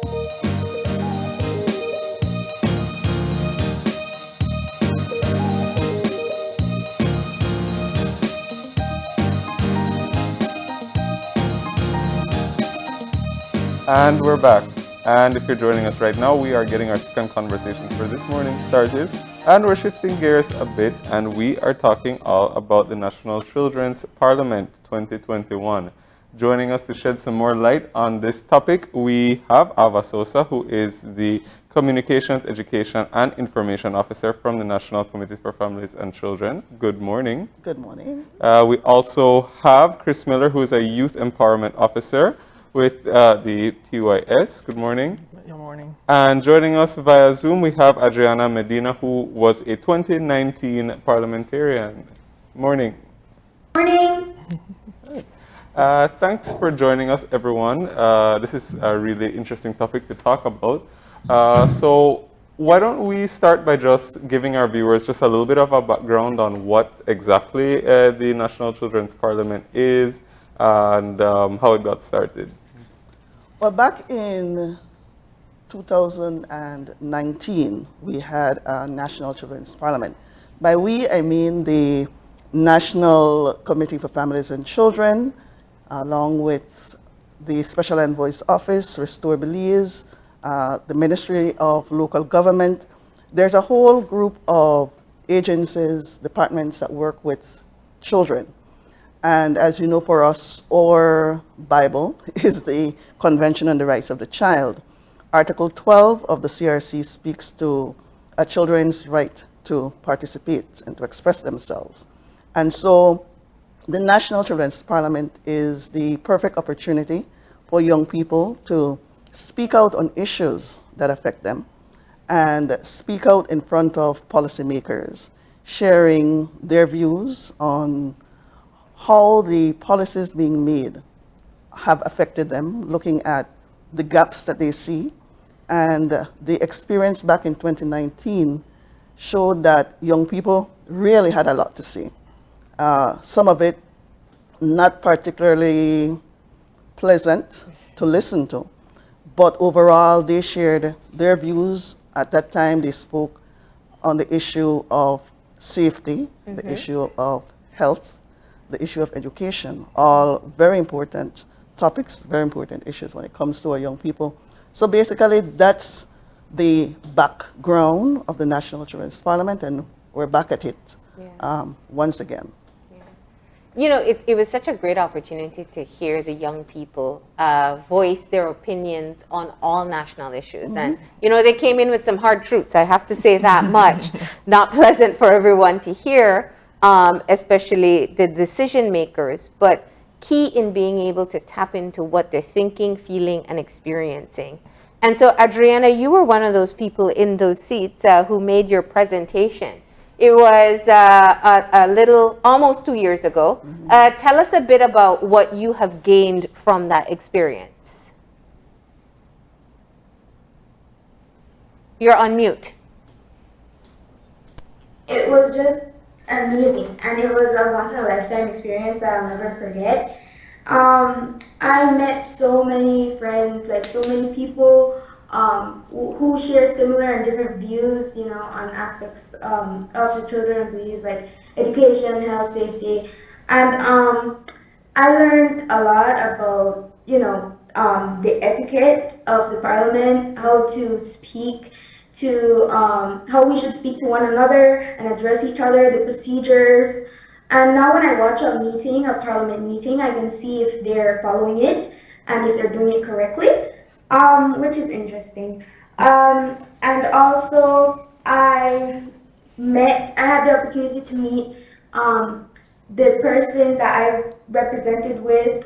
And we're back. And if you're joining us right now, we are getting our second conversation for this morning started. And we're shifting gears a bit, and we are talking all about the National Children's Parliament 2021. Joining us to shed some more light on this topic, we have Ava Sosa, who is the Communications, Education, and Information Officer from the National Committee for Families and Children. Good morning. Good morning. We also have Chris Miller, who is a Youth Empowerment Officer with the PYS. Good morning. Good morning. And joining us via Zoom, we have Adrianna Medina, who was a 2019 Parliamentarian. Morning. Morning. Thanks for joining us, everyone. This is a really interesting topic to talk about. So why don't we start by just giving our viewers just a little bit of a background on what exactly the National Children's Parliament is and how it got started. Well, back in 2019, we had a National Children's Parliament. By we, I mean the National Committee for Families and Children, along with the Special Envoy's Office, Restore Belize, the Ministry of Local Government. There's a whole group of agencies, departments that work with children. And as you know, for us, our Bible is the Convention on the Rights of the Child. Article 12 of the CRC speaks to a children's right to participate and to express themselves. And so the National Children's Parliament is the perfect opportunity for young people to speak out on issues that affect them and speak out in front of policymakers, sharing their views on how the policies being made have affected them, looking at the gaps that they see. And the experience back in 2019 showed that young people really had a lot to say. Some of it not particularly pleasant to listen to, but overall they shared their views. At that time they spoke on the issue of safety, the issue of health, the issue of education, all very important topics, very important issues when it comes to our young people. So basically, that's the background of the National Children's Parliament, and we're back at it once again. Yeah. You know, it was such a great opportunity to hear the young people voice their opinions on all national issues. And, you know, they came in with some hard truths, I have to say that much. Not pleasant for everyone to hear. Especially the decision makers, but key in being able to tap into what they're thinking, feeling, and experiencing. And so, Adrianna, you were one of those people in those seats who made your presentation. It was a little, almost 2 years ago. Tell us a bit about what you have gained from that experience. You're on mute. It was just amazing, and it was a once-in-a-lifetime experience that I'll never forget. I met so many friends, like so many people who share similar and different views, you know, on aspects of the children of Belize, like education, health, safety, and I learned a lot about, you know, the etiquette of the Parliament, how to speak to how we should speak to one another and address each other, the procedures. And now when I watch a meeting, a Parliament meeting, I can see if they're following it and if they're doing it correctly, which is interesting. And also I had the opportunity to meet the person that I represented with,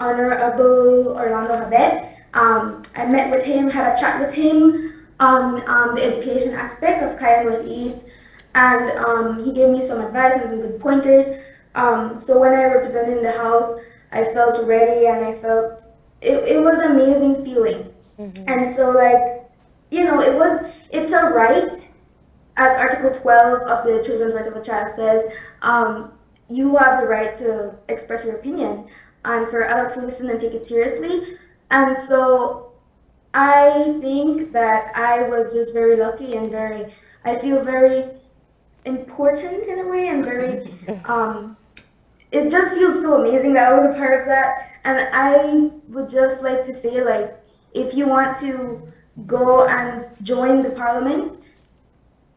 Honorable Orlando Habet. I met with him, had a chat with him on the education aspect of Kaya Northeast, and he gave me some advice and some good pointers. So when I represented in the House, I felt ready, and I felt it was an amazing feeling. And so, like, you know, it's a right, as Article 12 of the Children's Rights of a Child says, you have the right to express your opinion and for adults to listen and take it seriously. And so I think that I was just very lucky and I feel very important in a way and very, it just feels so amazing that I was a part of that. And I would just like to say, like, if you want to go and join the parliament,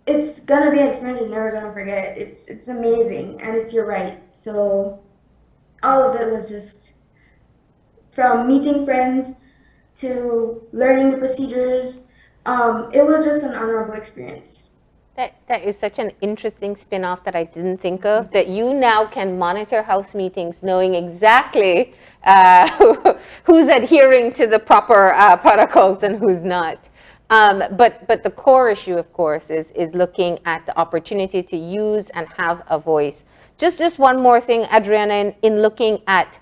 it's gonna be an experience you're never gonna forget. It's amazing and it's your right. So all of it was just from meeting friends to learning the procedures. It was just an honorable experience. That is such an interesting spin-off that I didn't think of, that you now can monitor House meetings knowing exactly who's adhering to the proper protocols and who's not. But the core issue, of course, is looking at the opportunity to use and have a voice. Just one more thing, Adrianna, in looking at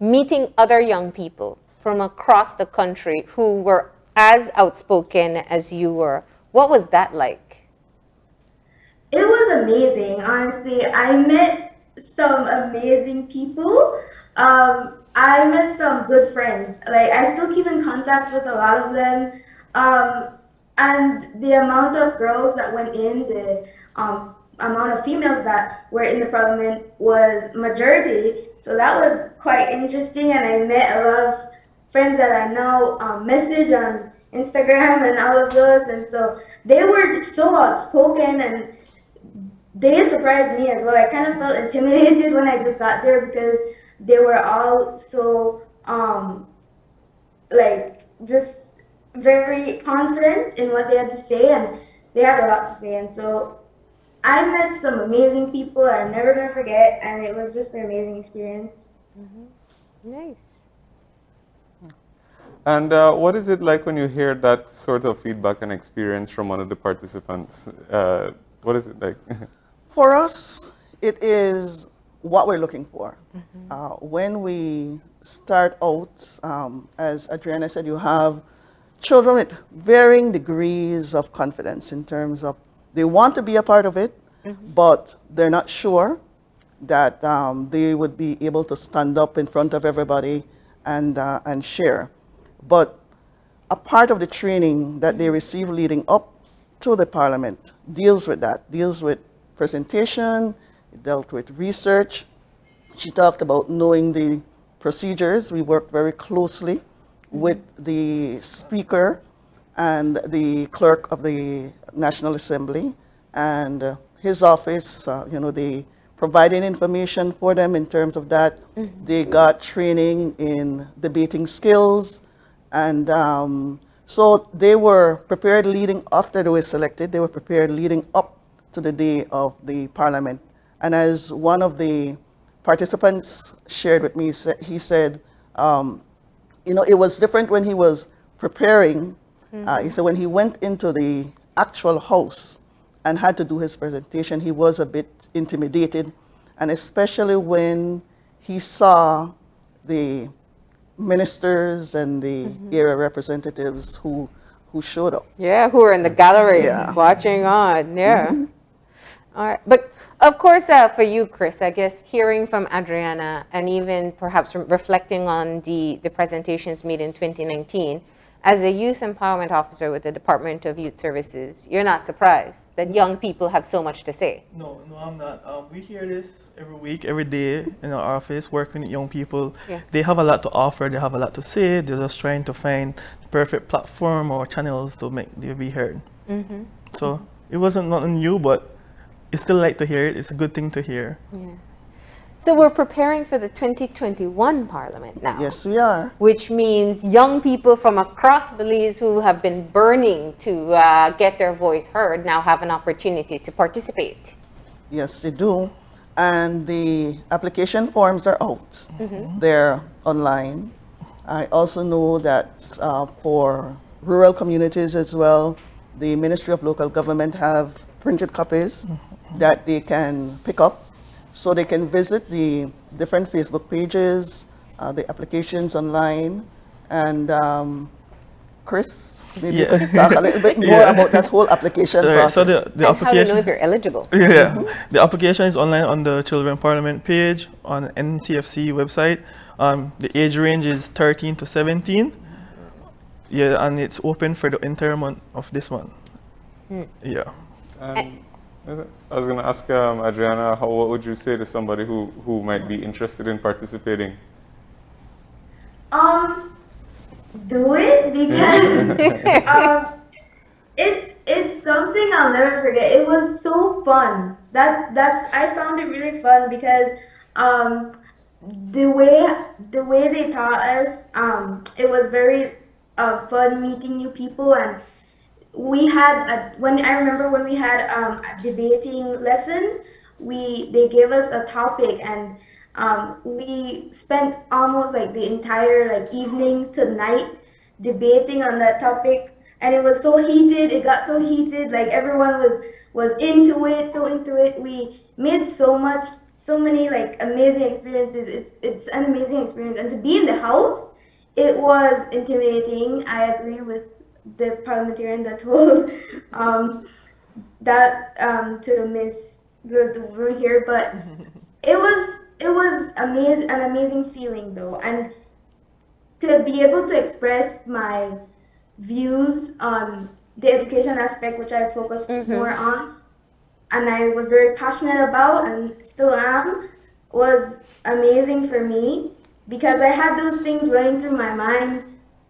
meeting other young people from across the country who were as outspoken as you were. What was that like? It was amazing, honestly. I met some amazing people. I met some good friends. Like, I still keep in contact with a lot of them. And the amount of girls that went in, the amount of females that were in the parliament was majority. So that was quite interesting. And I met a lot of friends that I now message on Instagram and all of those. And so they were just so outspoken and they surprised me as well. I kind of felt intimidated when I just got there because they were all so like just very confident in what they had to say, and they had a lot to say. And so I met some amazing people that I'm never gonna forget, and it was just an amazing experience. Nice. And what is it like when you hear that sort of feedback and experience from one of the participants? What is it like? For us, it is what we're looking for. When we start out, as Adrianna said, you have children with varying degrees of confidence in terms of they want to be a part of it, but they're not sure that they would be able to stand up in front of everybody and share. But a part of the training that they receive leading up to the parliament deals with that, deals with presentation, it dealt with research. She talked about knowing the procedures. We worked very closely with the speaker and the clerk of the National Assembly and his office. They provided information for them in terms of that. They got training in debating skills, and so they were prepared leading after they were selected. They were prepared leading up to the day of the parliament. And as one of the participants shared with me, he said, it was different when he was preparing. He said when he went into the actual house and had to do his presentation, he was a bit intimidated, and especially when he saw the ministers and the area representatives who showed up. Yeah, who are in the gallery watching on. Yeah. All right. But of course, for you, Chris, I guess hearing from Adrianna and even perhaps reflecting on the presentations made in 2019, as a youth empowerment officer with the Department of Youth Services, you're not surprised that young people have so much to say. No, I'm not. We hear this every week, every day in our office, working with young people. Yeah. They have a lot to offer. They have a lot to say. They're just trying to find the perfect platform or channels to make them be heard. So it wasn't nothing new, but it's still like to hear it. It's a good thing to hear. Yeah. So we're preparing for the 2021 Parliament now. Yes, we are. Which means young people from across Belize who have been burning to get their voice heard now have an opportunity to participate. Yes, they do. And the application forms are out. They're online. I also know that for rural communities as well, the Ministry of Local Government have printed copies that they can pick up. So they can visit the different Facebook pages, the applications online, and Chris, maybe you could talk a little bit more about that whole application process. So the And how to application. know if you're eligible. The application is online on the Children Parliament page on N.C.F.C website. The age range is 13 to 17. Yeah, and it's open for the entire month of this month. Yeah. And I was going to ask Adriana, what would you say to somebody who might be interested in participating? Do it because it's something I'll never forget. It was so fun. That's I found it really fun because um, the way they taught us, it was very fun meeting new people. And we had when I remember when we had debating lessons, they gave us a topic, and we spent almost like the entire like evening to night debating on that topic, and it was so heated. It got so heated, like everyone was into it, so into it. We made so many like amazing experiences. It's an amazing experience, and to be in the house, it was intimidating. I agree with the parliamentarian that told that to miss the room here, but it was an amazing feeling though, and to be able to express my views on the education aspect, which I focused more on, and I was very passionate about and still am, was amazing for me because I had those things running through my mind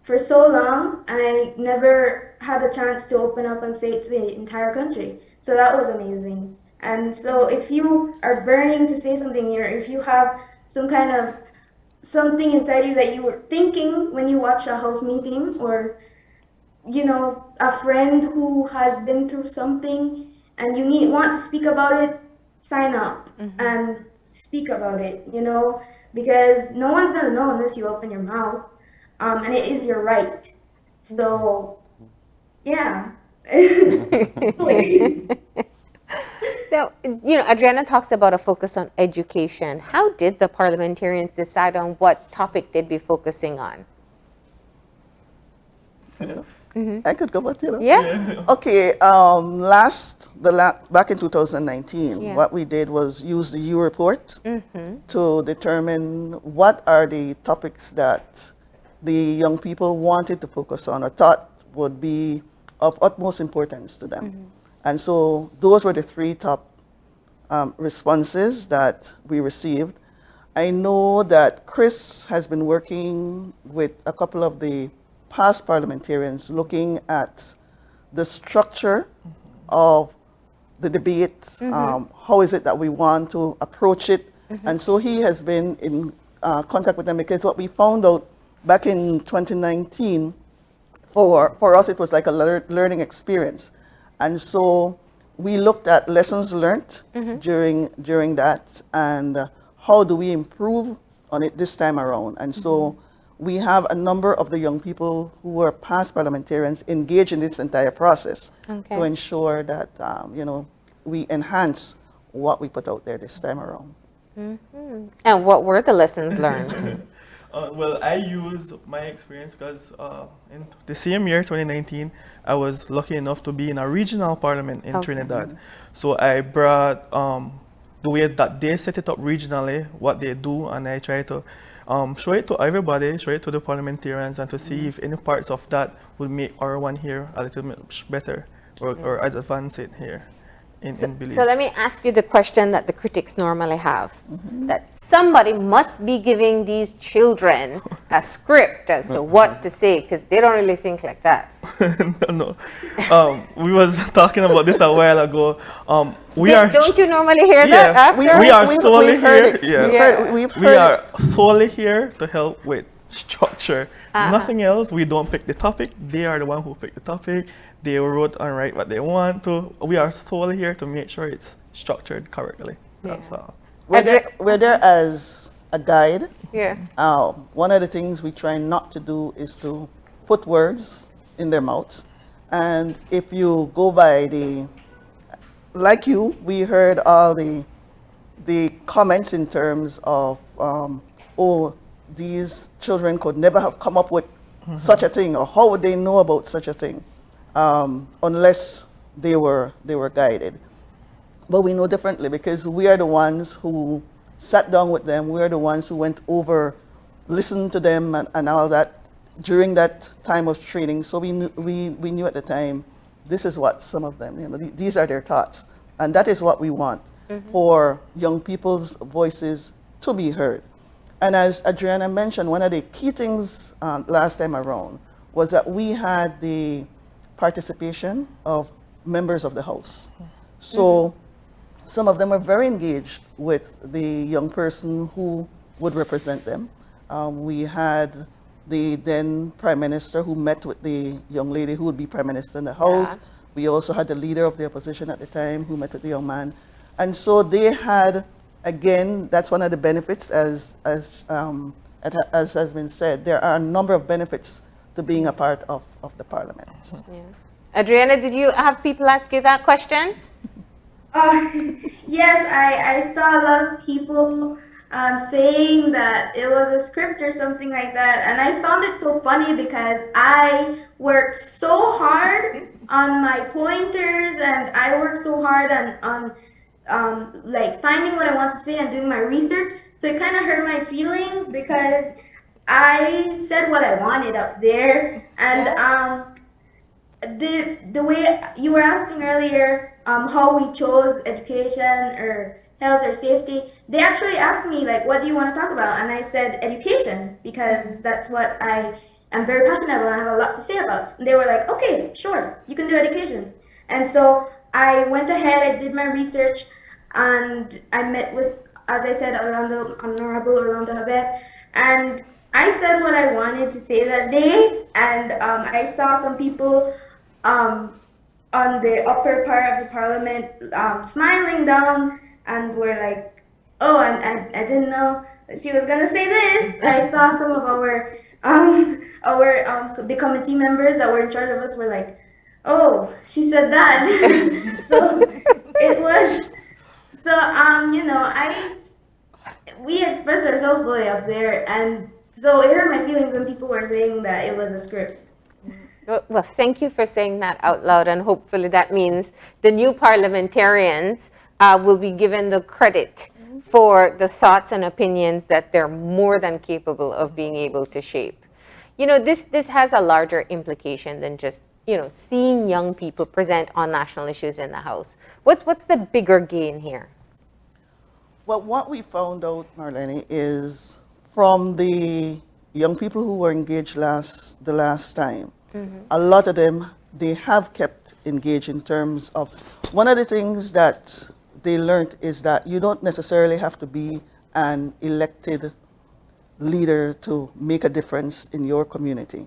for so long, and I never had a chance to open up and say it to the entire country. So that was amazing. And so if you are burning to say something here, if you have some kind of something inside you that you were thinking when you watch a house meeting, or a friend who has been through something and you want to speak about it, sign up and speak about it, because no one's gonna know unless you open your mouth, and it is your right. So, yeah. Now, Adriana talks about a focus on education. How did the parliamentarians decide on what topic they'd be focusing on? I could go back, Yeah. Okay, back in 2019, Yeah. what we did was use the U report to determine what are the topics that the young people wanted to focus on or thought would be of utmost importance to them. And so those were the three top responses that we received. I know that Chris has been working with a couple of the past parliamentarians looking at the structure of the debate, how is it that we want to approach it. And so he has been in contact with them, because what we found out back in 2019, for us it was like a learning experience. And so we looked at lessons learned during that, and how do we improve on it this time around. And so we have a number of the young people who were past parliamentarians engaged in this entire process to ensure that we enhance what we put out there this time around. And what were the lessons learned? Well, I used my experience because in the same year, 2019, I was lucky enough to be in a regional parliament in Trinidad. So I brought the way that they set it up regionally, what they do, and I try to show it to everybody, show it to the parliamentarians, and to see if any parts of that would make our one here a little bit better or advance it here in Belize. So let me ask you the question that the critics normally have, that somebody must be giving these children a script as to what to say, because they don't really think like that. No. We was talking about this a while ago. Don't you normally hear that after? We are solely here. We are solely here to help with structure. Nothing else. We don't pick the topic. They are the one who pick the topic. They wrote and write what they want to. We are solely here to make sure it's structured correctly. That's all. We're there as a guide. Yeah. One of the things we try not to do is to put words in their mouths. And if you go by we heard all the comments in terms of, these children could never have come up with such a thing, or how would they know about such a thing, unless they were guided. But we know differently, because we are the ones who sat down with them. We are the ones who went over, listened to them and all that. during that time of training, so we knew at the time, this is what some of them, these are their thoughts. And that is what we want, for young people's voices to be heard. And as Adrianna mentioned, one of the key things last time around was that we had the participation of members of the House. So some of them were very engaged with the young person who would represent them. We had the then Prime Minister who met with the young lady who would be Prime Minister in the House. Yeah. We also had the leader of the opposition at the time who met with the young man. And so they had, again, that's one of the benefits, as has been said, there are a number of benefits to being a part of the Parliament. Yeah. Adriana, did you have people ask you that question? Yes, I saw a lot of people saying that it was a script or something like that, and I found it so funny because I worked so hard on my pointers, and I worked so hard on like finding what I want to say and doing my research. So it kind of hurt my feelings because I said what I wanted up there, and the way you were asking earlier, how we chose education or health or safety, they actually asked me like, what do you want to talk about? And I said education because that's what I am very passionate about and I have a lot to say about. And they were like, okay, sure, you can do education. And so I went ahead, I did my research, and I met with, as I said, Honorable Orlando Habet, and I said what I wanted to say that day, and I saw some people on the upper part of the Parliament smiling down and were like, oh, I didn't know that she was gonna say this. I saw some of our the committee members that were in charge of us were like, oh, she said that. So it was, so we expressed ourselves fully up there, and so it hurt my feelings when people were saying that it was a script. Well, thank you for saying that out loud, and hopefully that means the new parliamentarians will be given the credit for the thoughts and opinions that they're more than capable of being able to shape. This has a larger implication than just, seeing young people present on national issues in the House. What's the bigger gain here? Well, what we found out, Marlene, is from the young people who were engaged the last time, a lot of them, they have kept engaged in terms of, one of the things that they learned is that you don't necessarily have to be an elected leader to make a difference in your community.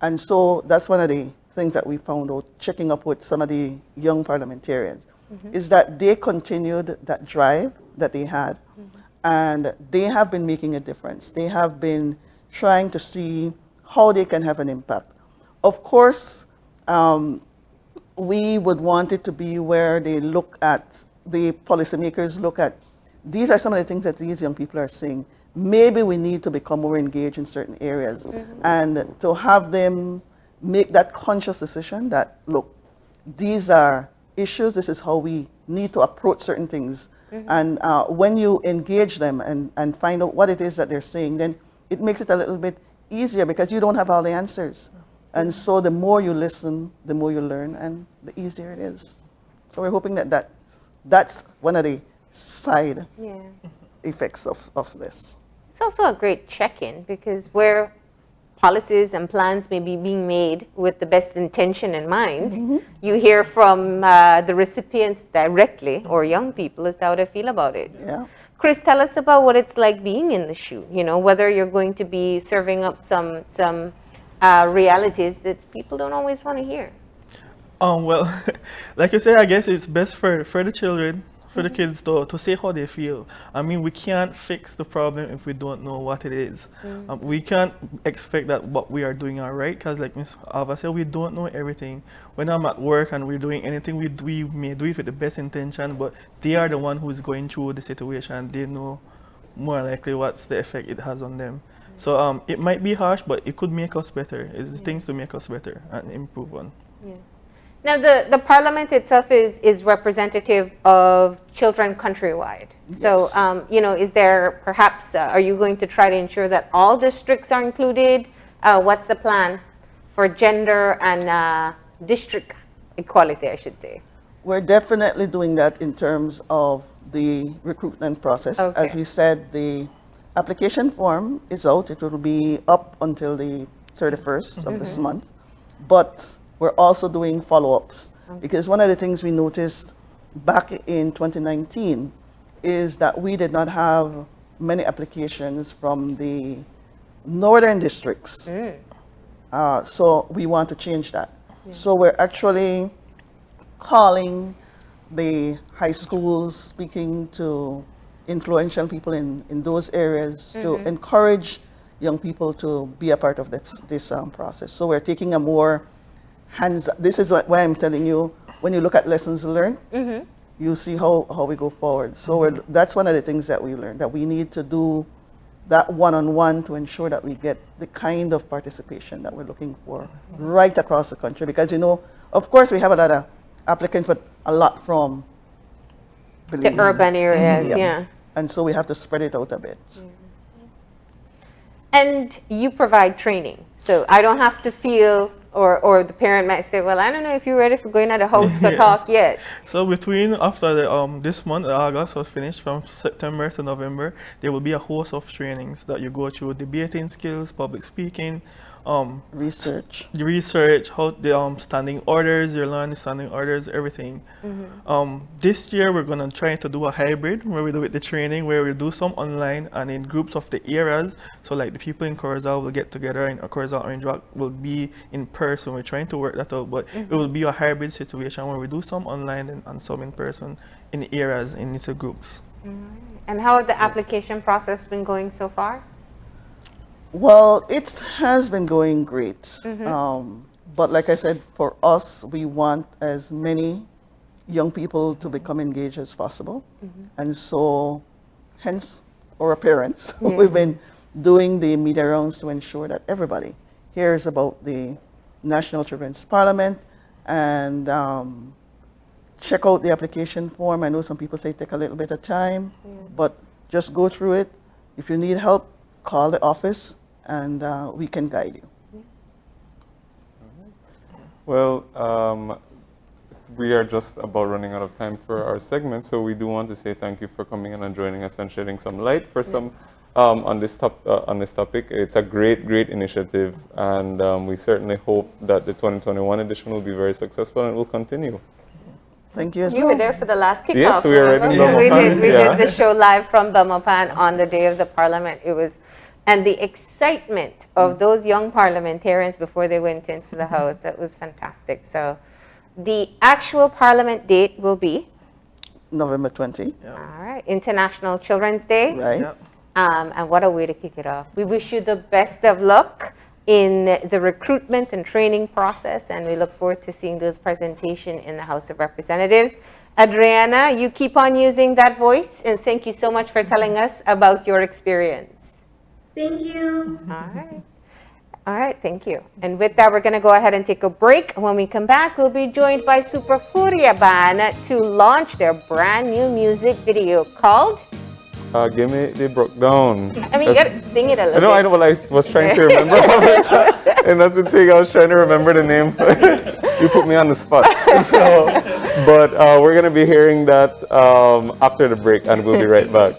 And so that's one of the things that we found out, checking up with some of the young parliamentarians, is that they continued that drive that they had, and they have been making a difference. They have been trying to see how they can have an impact. Of course, we would want it to be where they look at, the policymakers look at, these are some of the things that these young people are saying. Maybe we need to become more engaged in certain areas, and to have them make that conscious decision that, look, these are issues, this is how we need to approach certain things. And when you engage them and find out what it is that they're saying, then it makes it a little bit easier because you don't have all the answers. And so the more you listen, the more you learn, and the easier it is. So we're hoping that that's one of the side effects of this. It's also a great check-in because where policies and plans may be being made with the best intention in mind, you hear from the recipients directly, or young people, as to how they feel about it. Yeah. Chris, tell us about what it's like being in the shoe, whether you're going to be serving up some realities that people don't always want to hear. Well, like you said, I guess it's best for the children, for the kids to say how they feel. I mean, we can't fix the problem if we don't know what it is. We can't expect that what we are doing are right, because like Ms. Alva said, we don't know everything. When I'm at work and we're doing anything, we may do it with the best intention, but they are the one who is going through the situation. They know more likely what's the effect it has on them. So it might be harsh, but it could make us better. It's the things to make us better and improve on. Now, the Parliament itself is representative of children countrywide. So, is there perhaps, are you going to try to ensure that all districts are included? what's the plan for gender and district equality, I should say? We're definitely doing that in terms of the recruitment process. Okay. As we said, the application form is out. It will be up until the 31st of this month. But we're also doing follow-ups because one of the things we noticed back in 2019 is that we did not have many applications from the northern districts. So we want to change that. So we're actually calling the high schools, speaking to influential people in those areas to encourage young people to be a part of this process. So we're taking a more this is why I'm telling you, when you look at lessons learned, you see how we go forward. So that's one of the things that we learned, that we need to do that one-on-one to ensure that we get the kind of participation that we're looking for right across the country. Because, of course, we have a lot of applicants, but a lot from Belize. The urban areas, yeah. And so we have to spread it out a bit. And you provide training. So I don't have to feel, or the parent might say, well, I don't know if you're ready for going to the house to talk yet. So after this month, August was finished, from September to November, there will be a host of trainings that you go through: debating skills, public speaking, research, how the standing orders, you learn the standing orders, everything. This year we're gonna try to do a hybrid where we do the training, where we do some online and in groups of the areas. So like the people in Corozal will get together, and Corozal Orange Rock will be in person. We're trying to work that out, but it will be a hybrid situation where we do some online and some in person in the areas, in little groups. And how has the application process been going so far? Well, it has been going great. But like I said, for us, we want as many young people to become engaged as possible. And so, hence, our parents, we've been doing the media rounds to ensure that everybody hears about the National Children's Parliament and check out the application form. I know some people say take a little bit of time, but just go through it. If you need help, call the office and we can guide you. Well, we are just about running out of time for our segment, so we do want to say thank you for coming in and joining us and shedding some light for some on this topic. It's a great initiative, and we certainly hope that the 2021 edition will be very successful and it will continue. Thank you as You well. were there for the last kickoff. Yes, we were right in remember? We Belmopan. did the show live from Belmopan on the day of the Parliament. It was, and the excitement of those young parliamentarians before they went into the House, that was fantastic. So the actual Parliament date will be? November 20. All right, International Children's Day. Right. And what a way to kick it off. We wish you the best of luck in the recruitment and training process, and we look forward to seeing those presentations in the House of Representatives. Adrianna, you keep on using that voice, and thank you so much for telling us about your experience. Thank you. All right, thank you. And with that, we're going to go ahead and take a break. When we come back, we'll be joined by Super Furia Band to launch their brand new music video called Gimme the Broke Down. I mean, you got to sing it a little bit. I know, well, I was trying to remember and that's the thing, I was trying to remember the name. You put me on the spot. So, but we're going to be hearing that after the break, and we'll be right back.